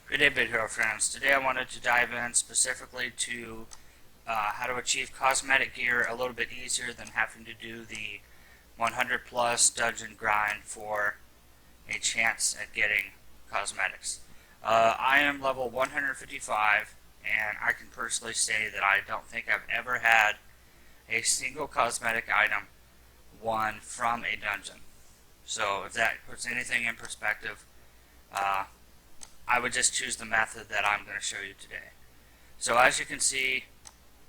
Good day, Big Hero friends. Today I wanted to dive in specifically to how to achieve cosmetic gear a little bit easier than having to do the 100 plus dungeon grind for a chance at getting cosmetics. I am level 155, and I can personally say that I don't think I've ever had a single cosmetic item won from a dungeon. So if that puts anything in perspective, I would just choose the method that I'm going to show you today. So as you can see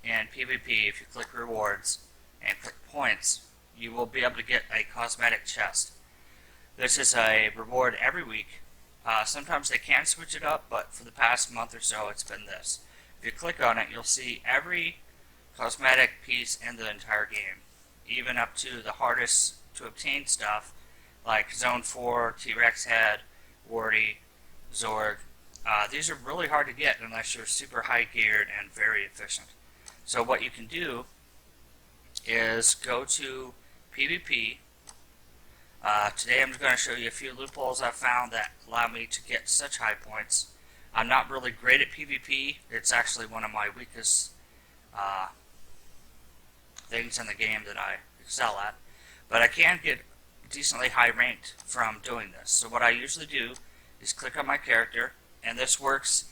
in PvP, if you click rewards and click points, you will be able to get a cosmetic chest. This is a reward every week. Sometimes they can switch it up, but for the past month or so it's been this. If you click on it, you'll see every cosmetic piece in the entire game, even up to the hardest to obtain stuff like Zone 4, T-Rex Head, Warty, Zorg. These are really hard to get unless you're super high geared and very efficient. So what you can do is go to PvP. Today I'm going to show you a few loopholes I've found that allow me to get such high points. I'm not really great at PvP. It's actually one of my weakest things in the game that I excel at. But I can get decently high ranked from doing this. So what I usually do is click on my character, and this works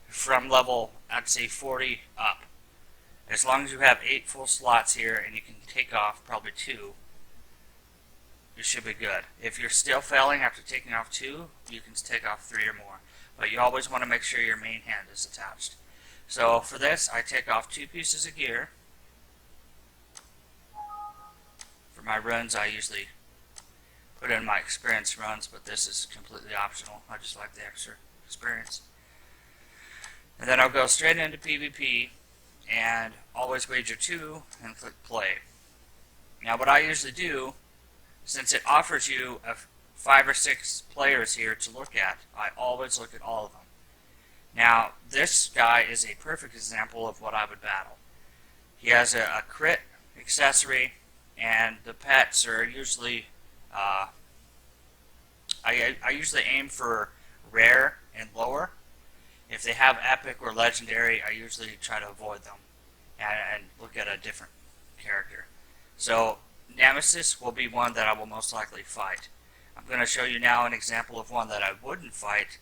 from level, I'd say 40 up. As long as you have 8 full slots here and you can take off probably 2, you should be good. If you're still failing after taking off 2, you can take off 3 or more. But you always want to make sure your main hand is attached. So for this, I take off 2 pieces of gear. For my runs, I usually put in my experience runs, but this is completely optional. I just like the extra experience. And then I'll go straight into PvP and always wager 2 and click play. Now what I usually do, since it offers you 5 or 6 players here to look at, I always look at all of them. Now this guy is a perfect example of what I would battle. He has a crit accessory, and the pets are usually I usually aim for rare and lower. If they have epic or legendary, I usually try to avoid them and look at a different character. So Nemesis will be one that I will most likely fight. I'm going to show you now an example of one that I wouldn't fight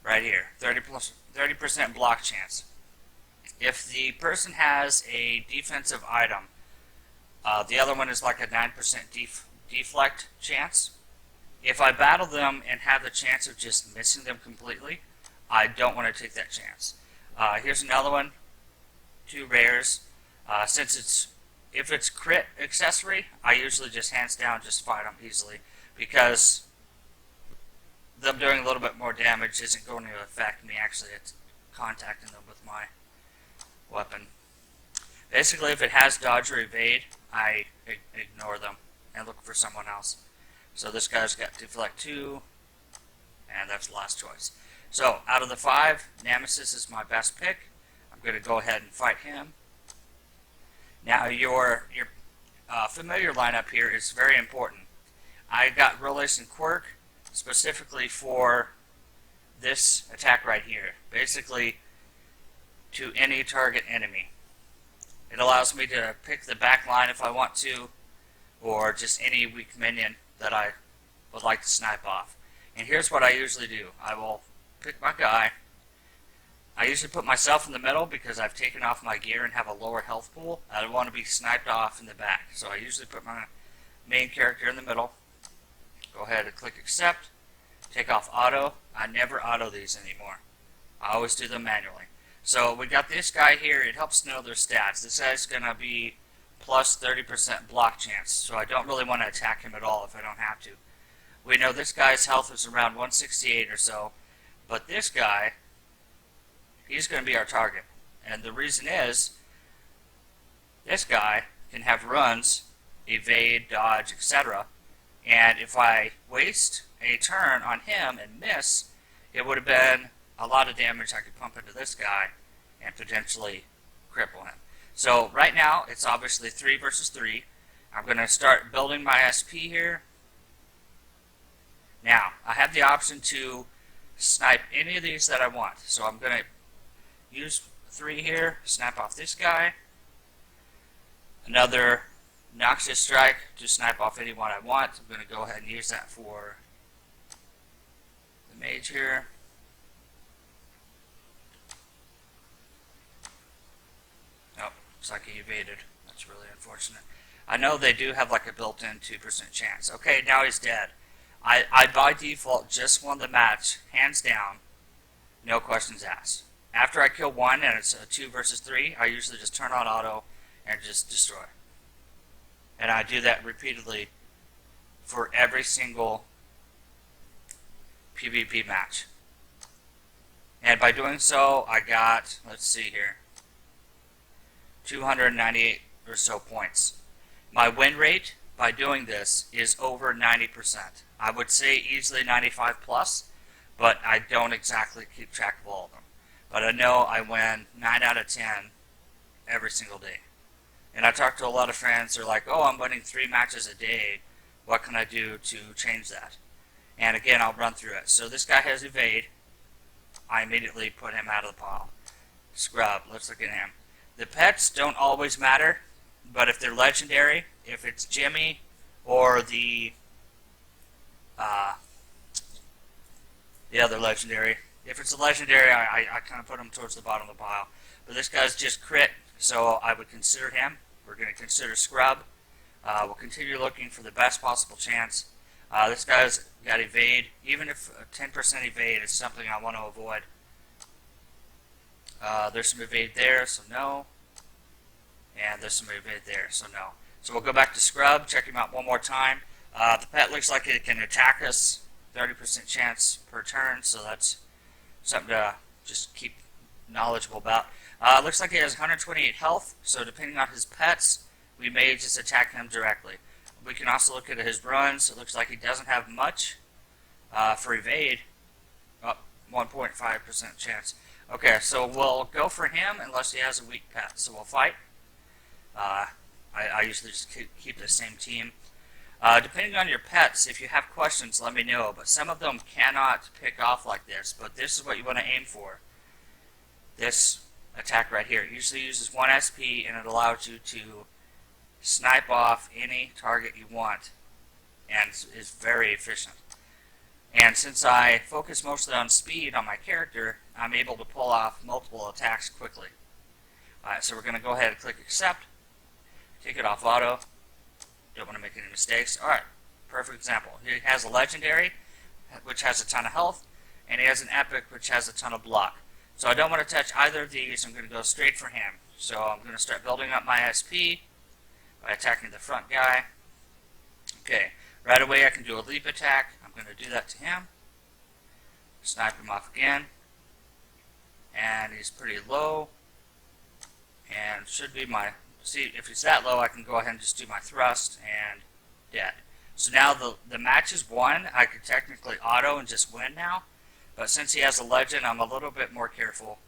right here. 30% block chance. If the person has a defensive item, the other one is like a 9% deflect chance. If I battle them and have the chance of just missing them completely, I don't want to take that chance. Here's another one, 2 rares. If it's crit accessory, I usually just hands down just fight them easily, because them doing a little bit more damage isn't going to affect me actually contacting them with my weapon. Basically, if it has dodge or evade, I ignore them and look for someone else. So this guy's got deflect 2, and that's the last choice. So out of the 5, Nemesis is my best pick. I'm going to go ahead and fight him. Now your familiar lineup here is very important. I got Relish and Quirk specifically for this attack right here. Basically, to any target enemy. It allows me to pick the back line if I want to, or just any weak minion that I would like to snipe off. And here's what I usually do. I will pick my guy. I usually put myself in the middle because I've taken off my gear and have a lower health pool. I don't want to be sniped off in the back. So I usually put my main character in the middle. Go ahead and click accept. Take off auto. I never auto these anymore. I always do them manually. So we got this guy here. It helps know their stats. This guy's going to be plus 30% block chance, so I don't really want to attack him at all if I don't have to. We know this guy's health is around 168 or so, but this guy, he's going to be our target. And the reason is, this guy can have runs, evade, dodge, etc. And if I waste a turn on him and miss, it would have been a lot of damage I could pump into this guy and potentially cripple him. So right now, it's obviously 3 versus 3. I'm going to start building my SP here. Now, I have the option to snipe any of these that I want. So I'm going to use 3 here, snap off this guy. Another noxious strike to snipe off anyone I want. I'm going to go ahead and use that for the mage here. Oh, looks like he evaded. That's really unfortunate. I know they do have like a built-in 2% chance. Okay, now he's dead. I by default just won the match, hands down, no questions asked. After I kill one and it's a 2 versus 3, I usually just turn on auto and just destroy. And I do that repeatedly for every single PvP match. And by doing so, I got, let's see here, 298 or so points. My win rate by doing this is over 90%. I would say easily 95 plus, but I don't exactly keep track of all of them. But I know I win 9 out of 10 every single day. And I talk to a lot of friends, they're like, oh, I'm winning 3 matches a day. What can I do to change that? And again, I'll run through it. So this guy has evade. I immediately put him out of the pile. Scrub, let's look at him. The pets don't always matter, but if they're legendary, if it's Jimmy or the other legendary, if it's a legendary, I kind of put him towards the bottom of the pile. But this guy's just crit, so I would consider him. We're going to consider Scrub. We'll continue looking for the best possible chance. This guy's got evade. Even if 10% evade is something I want to avoid. There's some evade there, so no. And there's some evade there, so no. So we'll go back to Scrub, check him out one more time. The pet looks like it can attack us, 30% chance per turn, so that's something to just keep knowledgeable about. Looks like he has 128 health, so depending on his pets, we may just attack him directly. We can also look at his runs. It looks like he doesn't have much for evade. Oh, 1.5% chance. Okay, so we'll go for him unless he has a weak pet. So we'll fight. I usually just keep the same team. Depending on your pets, if you have questions, let me know. But some of them cannot pick off like this. But this is what you want to aim for. This attack right here. It usually uses 1 SP, and it allows you to snipe off any target you want, and is very efficient. And since I focus mostly on speed on my character, I'm able to pull off multiple attacks quickly. Alright, so we're going to go ahead and click accept, take it off auto, don't want to make any mistakes. Alright, perfect example. He has a legendary, which has a ton of health, and he has an epic, which has a ton of block. So I don't want to touch either of these, I'm going to go straight for him. So I'm going to start building up my SP, by attacking the front guy. Okay, right away I can do a leap attack. I'm going to do that to him. Snipe him off again. And he's pretty low. And should be my... See, if he's that low, I can go ahead and just do my thrust and dead. So now the match is won. I could technically auto and just win now. But since he has a legend, I'm a little bit more careful.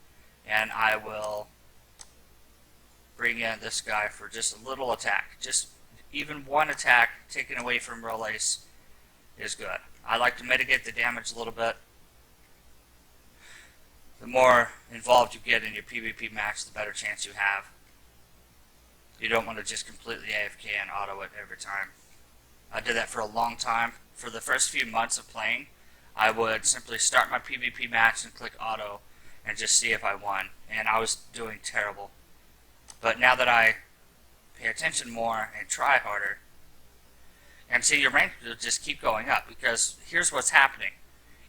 And I will bring in this guy for just a little attack. Just even one attack taken away from Relace is good. I like to mitigate the damage a little bit. The more involved you get in your PvP match, the better chance you have. You don't want to just completely AFK and auto it every time. I did that for a long time. For the first few months of playing, I would simply start my PvP match and click auto and just see if I won. And I was doing terrible. But now that I pay attention more and try harder, and see, your rank will just keep going up, because here's what's happening.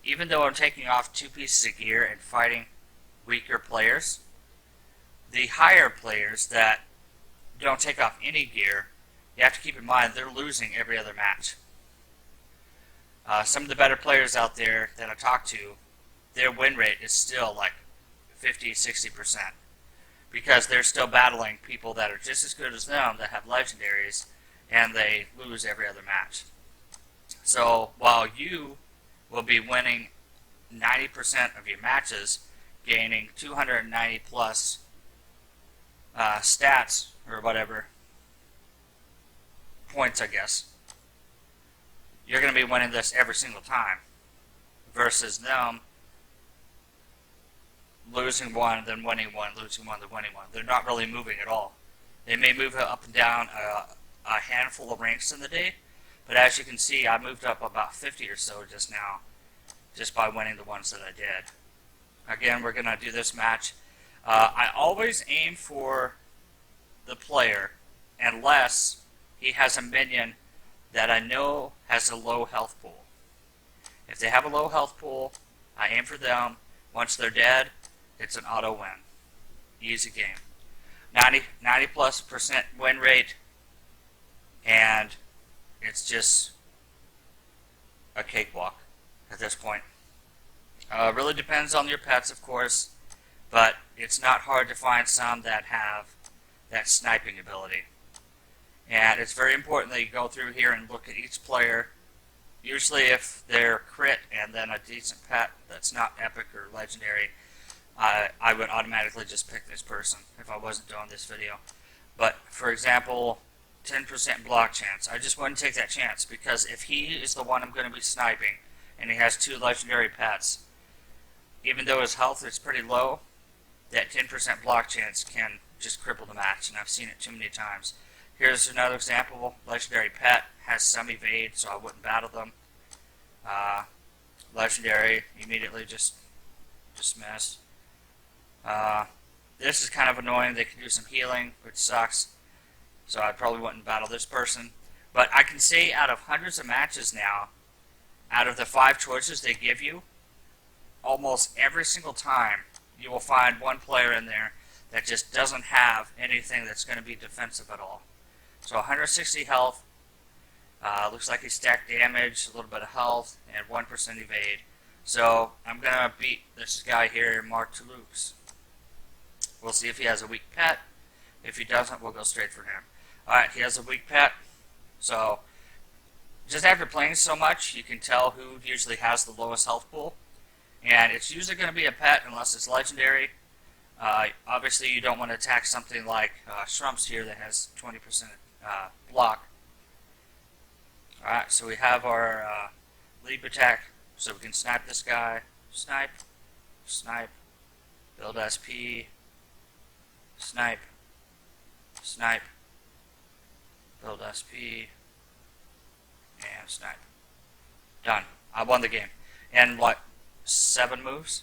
Even though I'm taking off 2 pieces of gear and fighting weaker players, the higher players that don't take off any gear, you have to keep in mind they're losing every other match. Some of the better players out there that I talk to, their win rate is still like 50-60%. Because they're still battling people that are just as good as them that have legendaries, and they lose every other match. So while you will be winning 90% of your matches, gaining 290 plus stats, or whatever, points I guess, you're going to be winning this every single time, versus them losing one, then winning one, losing one, then winning one. They're not really moving at all. They may move up and down a handful of ranks in the day, but as you can see, I moved up about 50 or so just now, just by winning the ones that I did. Again, we're going to do this match. I always aim for the player unless he has a minion that I know has a low health pool. If they have a low health pool, I aim for them. Once they're dead, it's an auto win. Easy game. 90+% win rate, and it's just a cakewalk at this point. Really depends on your pets, of course, but it's not hard to find some that have that sniping ability. And it's very important that you go through here and look at each player. Usually if they're crit and then a decent pet that's not epic or legendary, I would automatically just pick this person if I wasn't doing this video. But for example, 10% block chance. I just wouldn't take that chance, because if he is the one I'm going to be sniping and he has 2 legendary pets, even though his health is pretty low, that 10% block chance can just cripple the match, and I've seen it too many times. Here's another example. Legendary pet has some evade, so I wouldn't battle them. Legendary, immediately just dismiss. This is kind of annoying. They can do some healing, which sucks, so I probably wouldn't battle this person. But I can say out of hundreds of matches now, out of the 5 choices they give you, almost every single time you will find one player in there that just doesn't have anything that's going to be defensive at all. So 160 health, looks like he stacked damage, a little bit of health, and 1% evade. So I'm going to beat this guy here, Mark Toulouse. We'll see if he has a weak pet. If he doesn't, we'll go straight for him. Alright, he has a weak pet. So just after playing so much, you can tell who usually has the lowest health pool. And it's usually going to be a pet unless it's legendary. Obviously you don't want to attack something like Shrumps here that has 20% block. Alright, so we have our leap attack, so we can snipe this guy. Snipe, snipe, build SP, snipe, snipe, build SP, and snipe. Done. I won the game. And what? 7 moves?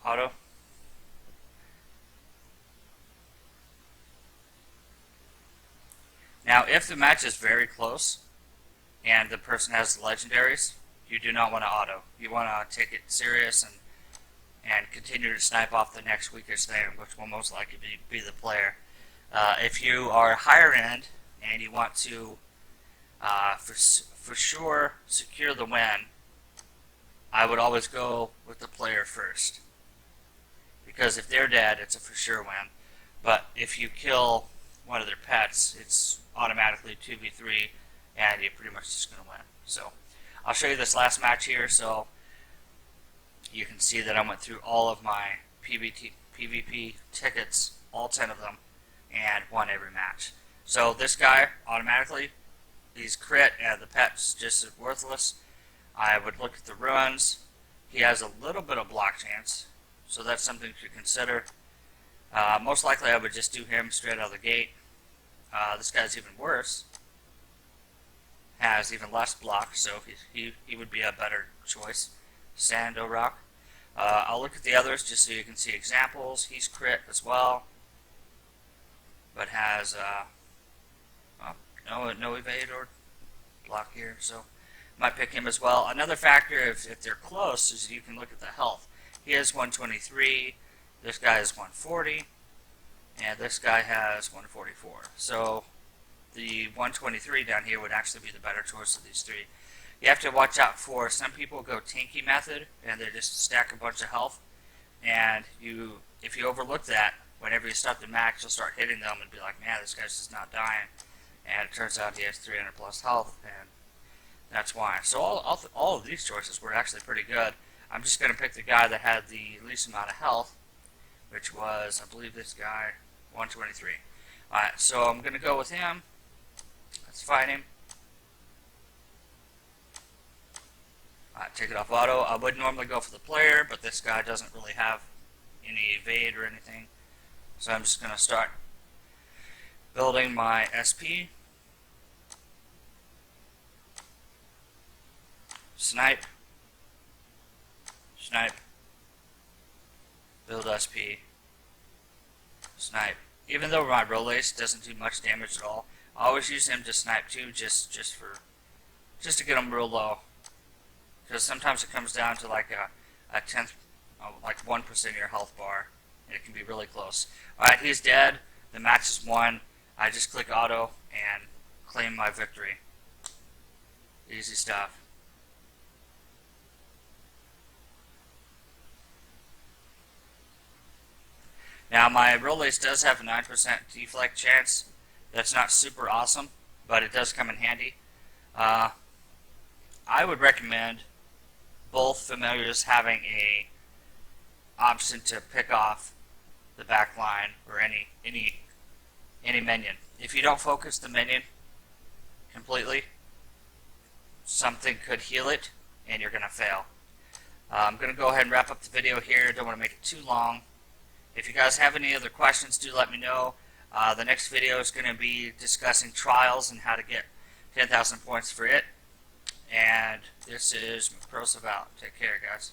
Auto? Now, if the match is very close and the person has legendaries, you do not want to auto. You want to take it serious and continue to snipe off the next weakest thing, which will most likely be the player. If you are higher end and you want to for sure secure the win, I would always go with the player first, because if they're dead, it's a for sure win. But if you kill one of their pets, it's automatically 2v3, and you're pretty much just going to win. So I'll show you this last match here, so you can see that I went through all of my PvP tickets, all 10 of them, and won every match. So this guy, automatically, he's crit, and the pet's just as worthless. I would look at the ruins. He has a little bit of block chance, so that's something to consider. Most likely I would just do him straight out of the gate. This guy's even worse. Has even less block, so he would be a better choice. Sand or rock. I'll look at the others just so you can see examples. He's crit as well, but has no evade or block here, so might pick him as well. Another factor, if they're close, is you can look at the health. He has 123, this guy has 140, and this guy has 144. So the 123 down here would actually be the better choice of these 3. You have to watch out for, some people go tanky method, and they just stack a bunch of health, and if you overlook that, whenever you start the match, you'll start hitting them and be like, man, this guy's just not dying. And it turns out he has 300 plus health, and that's why. So all of these choices were actually pretty good. I'm just going to pick the guy that had the least amount of health, which was, I believe, this guy, 123. Alright, so I'm going to go with him. Let's fight him. Alright, take it off auto. I would normally go for the player, but this guy doesn't really have any evade or anything. So I'm just going to start building my SP. Snipe. Snipe. Build SP. Snipe. Even though my Rollace doesn't do much damage at all, I always use him to snipe too, just to get him real low. Because sometimes it comes down to like a tenth, like 1% of your health bar, and it can be really close. Alright, he's dead. The match is won. I just click auto and claim my victory. Easy stuff. Now my Rollace does have a 9% deflect chance. That's not super awesome, but it does come in handy. I would recommend both familiars having a option to pick off the back line or any minion. If you don't focus the minion completely, something could heal it and you're going to fail. I'm going to go ahead and wrap up the video here. Don't want to make it too long. If you guys have any other questions, do let me know. The next video is going to be discussing trials and how to get 10,000 points for it. And this is McProseph out. Take care, guys.